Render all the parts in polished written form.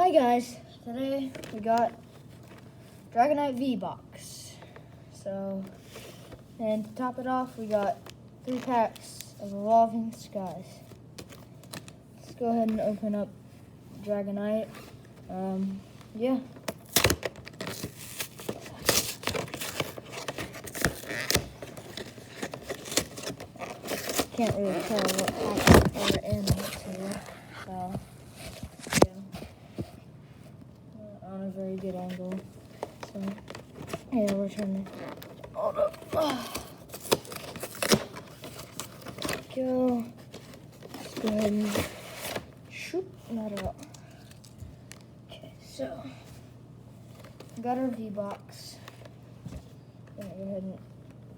Hi guys, today we got Dragonite Vbox. And to top it off, we got 3 packs of Evolving Skies. Let's go ahead and open up Dragonite. Yeah. Can't really tell what pack we're in here, so yeah. On a very good angle. So yeah, we're trying to hold up. Go. Let's go ahead and shoot that out. Okay, so we got our V-Box. I'm gonna go ahead and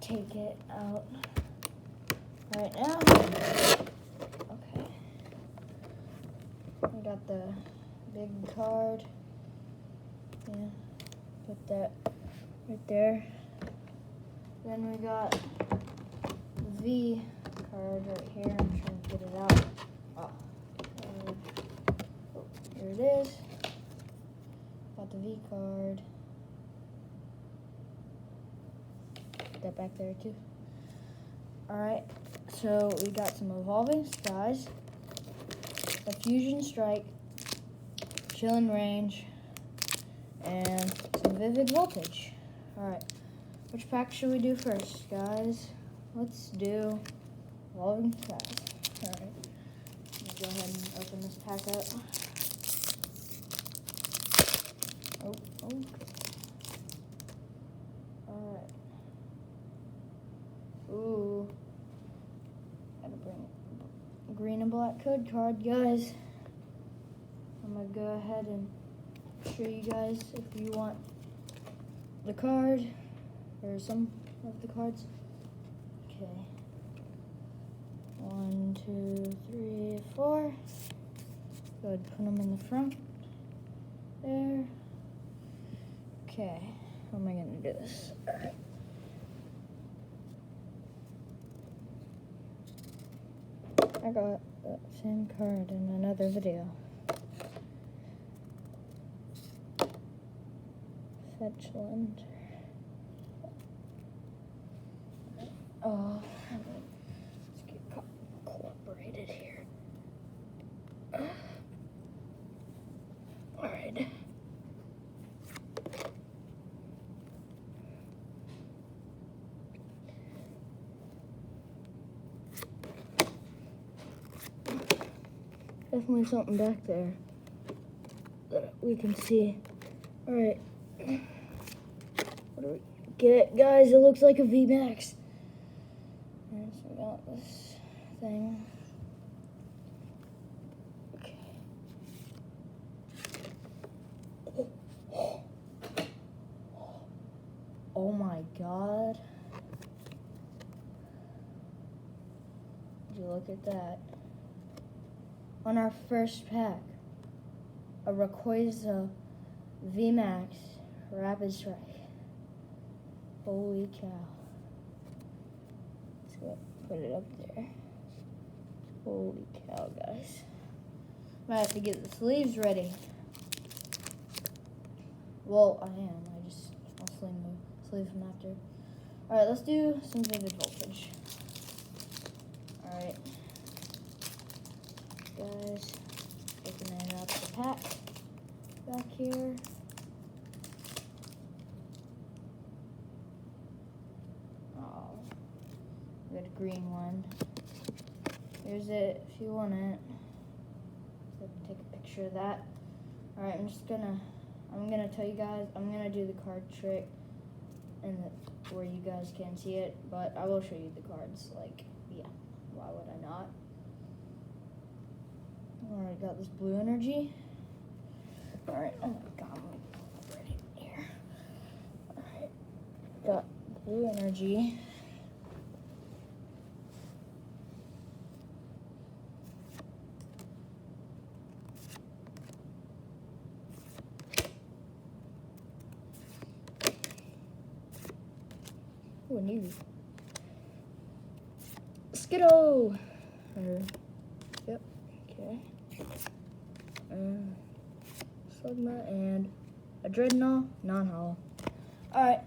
take it out right now. Okay. We got the big card. Yeah, put that right there. Then we got the V card right here. I'm trying to get it out. Here it is. Got the V card. Put that back there too. Alright, so we got some Evolving Skies, a Fusion Strike, Chilling Range, and some Vivid Voltage. Alright, which pack should we do first, guys? Let's do Evolving Skies. Alright, I'm gonna go ahead and open this pack up. Okay. Alright. Ooh. Gotta bring green and black code card, guys. I'm gonna go ahead and show you guys if you want the card or some of the cards. Okay. 1, 2, 3, 4. Go ahead and put them in the front. There. Okay. How am I gonna do this? Alright. I got that same card in another video. Fetch Lender. Oh, let's get incorporated here. Alright. Definitely something back there that we can see. Alright. What do we get, guys? It looks like a VMAX. Alright, so we got this thing. Okay. Oh my god. Would you look at that? On our first pack, a Rayquaza VMAX Rapid Strike. Holy cow. Let's go put it up there. Holy cow, guys. Might have to get the sleeves ready. Well, I am. I'll sleeve them after. Alright, let's do some Vivid Voltage. Alright. Guys, opening up the pack back here. Oh, we got a green one. Here's it if you want it. So take a picture of that. Alright, I'm gonna tell you guys, I'm gonna do the card trick where you guys can't see it, but I will show you the cards. Like, yeah, why would I not? Alright, got this blue energy. Alright, oh my god, I'm ready here. Alright, got blue energy. Oh, new. Skiddo! Yep, okay. Slugma, and a Dreadnought non-hollow. Alright,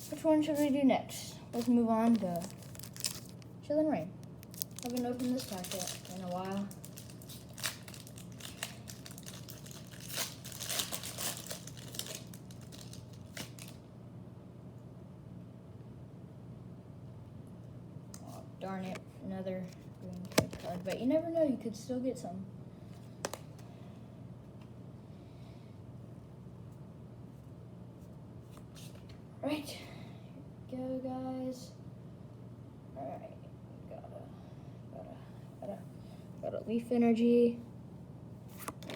which one should we do next? Let's move on to Chillin' Rain. I haven't opened this pack yet in a while. Oh, darn it, another green code card, but you never know, you could still get some. Right, here we go, guys. Alright, got a Leaf Energy.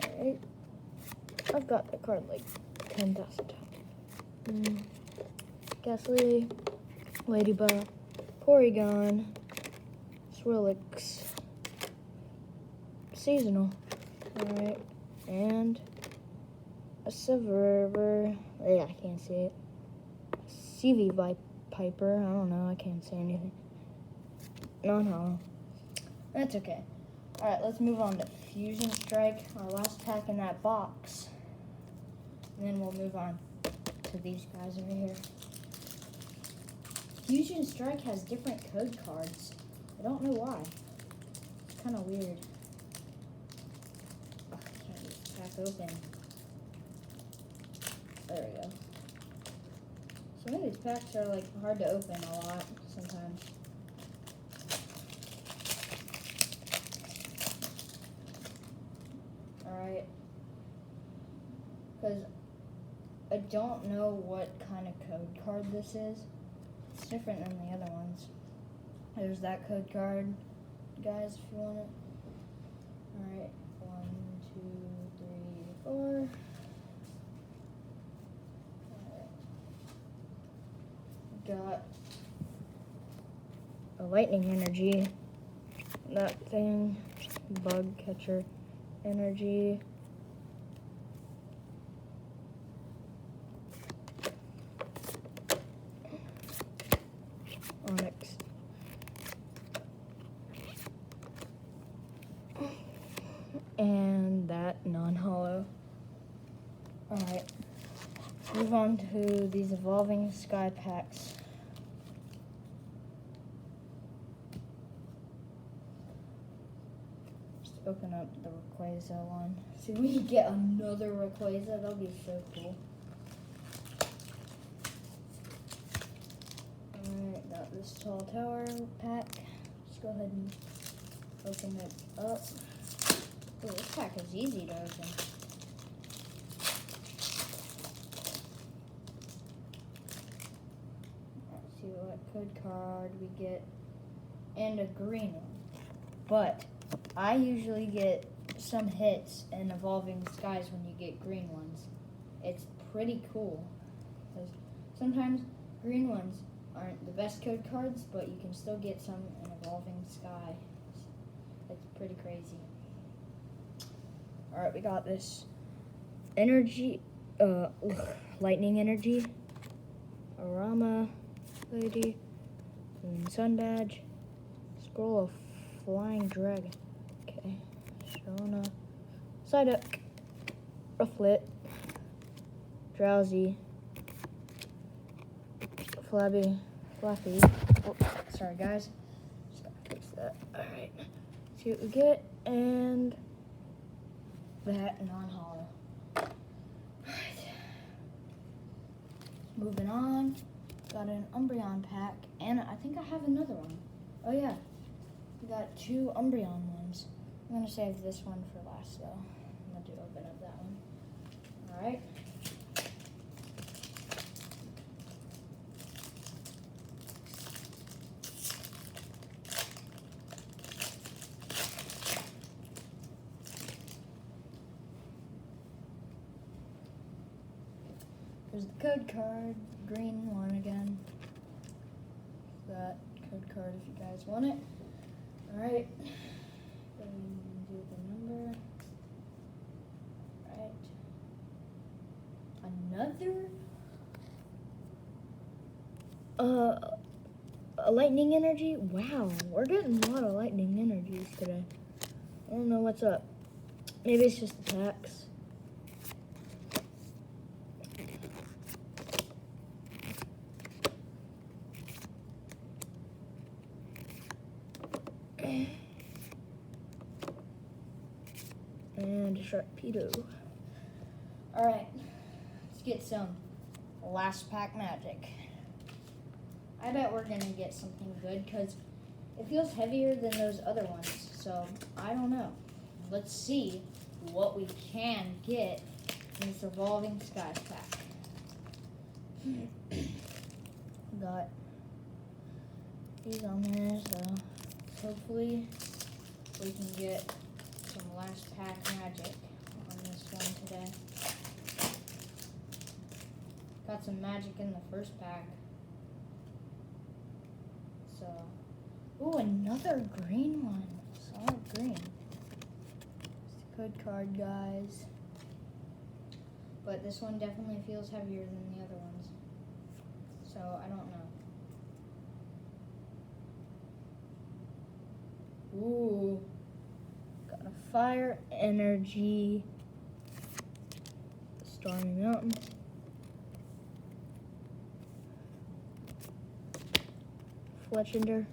Alright, I've got the card like 10,000 times. Ghastly, Ladybug, Porygon, Swirlix, Seasonal. Alright, and a Silver. Yeah, I can't see it. CV Piper, I don't know, I can't say anything. Non-hollow. That's okay. Alright, let's move on to Fusion Strike, our last pack in that box. And then we'll move on to these guys over here. Fusion Strike has different code cards. I don't know why. It's kind of weird. Oh, I can't get this pack open. There we go. Some of these packs are like hard to open a lot sometimes. Alright. Because I don't know what kind of code card this is. It's different than the other ones. There's that code card, guys, if you want it. Alright. 1, 2, 3, 4. Got a Lightning Energy, that thing, Bug Catcher Energy, Onyx, and that non-hollow. Alright, move on to these Evolving Sky packs. Open up the Rayquaza one. See if we can get another Rayquaza. That'll be so cool. Alright, got this Tall Tower pack. Let's go ahead and open it up. Oh, this pack is easy to open. Let's see what code card we get. And a green one. But I usually get some hits in Evolving Skies when you get green ones. It's pretty cool. Because sometimes green ones aren't the best code cards, but you can still get some in Evolving Sky. It's pretty crazy. Alright, we got this energy, Lightning Energy, Arama Lady, and Sun Badge, Scroll of Flying Dragon. Okay, Sharona, Psyduck, Rufflet, Drowsy, Flappy. Oh, sorry guys, just gotta fix that. Alright, see what we get, and that non-hollow. Alright, moving on, got an Umbreon pack, and I think I have another one. Oh yeah. We got 2 Umbreon ones. I'm going to save this one for last, though. I'm going to open up that one. Alright. There's the code card, green one again. That code card if you guys want it. Alright, go ahead and do the number. Alright. Another a Lightning Energy? Wow, we're getting a lot of Lightning Energies today. I don't know what's up. Maybe it's just the packs. Sharpedo. Alright, let's get some last pack magic. I bet we're gonna get something good because it feels heavier than those other ones. So, I don't know. Let's see what we can get in this Evolving Skies pack. Got these on there, so hopefully we can get some last pack magic on this one today. Got some magic in the first pack. So, ooh, another green one. Solid green. It's a good card, guys. But this one definitely feels heavier than the other ones. So, I don't know. Ooh. Got a Fire Energy. Stormy Mountain. Fletchinder.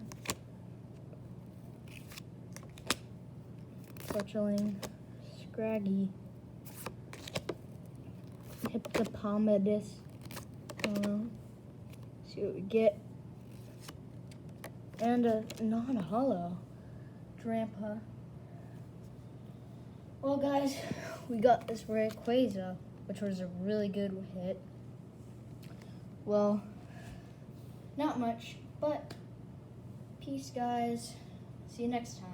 Fletchling. Scraggy. Hippopotamus. I don't know. See what we get. And a non-hollow Drampa. Well, guys, we got this Rayquaza, which was a really good hit. Well, not much, but peace, guys. See you next time.